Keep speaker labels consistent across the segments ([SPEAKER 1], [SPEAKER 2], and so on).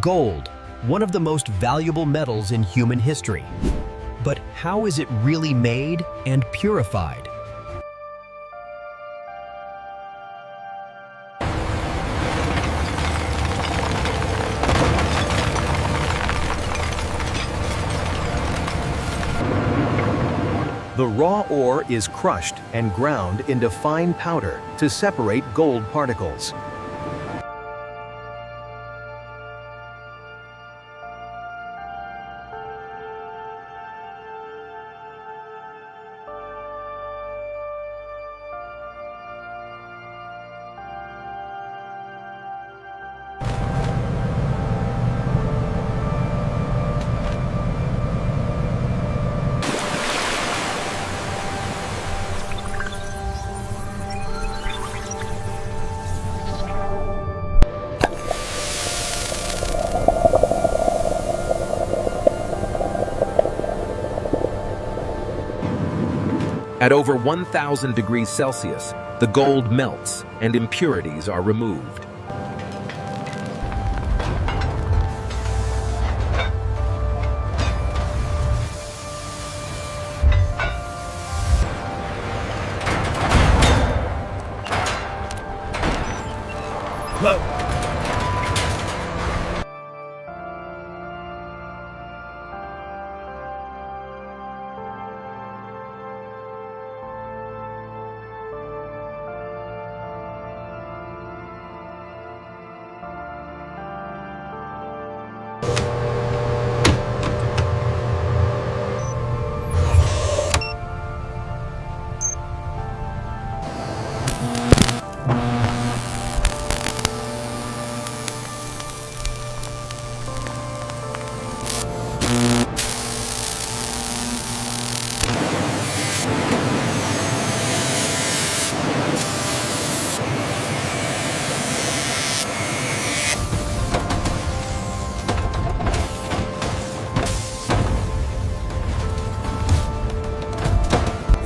[SPEAKER 1] Gold, one of the most valuable metals in human history. But how is it really made and purified? The raw ore is crushed and ground into fine powder to separate gold particles. At over 1,000 degrees Celsius, the gold melts and impurities are removed.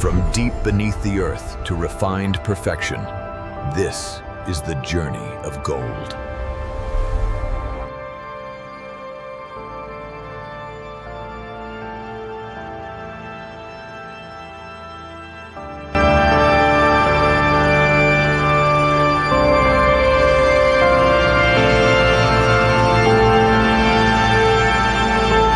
[SPEAKER 1] From deep beneath the earth to refined perfection, this is the journey of gold.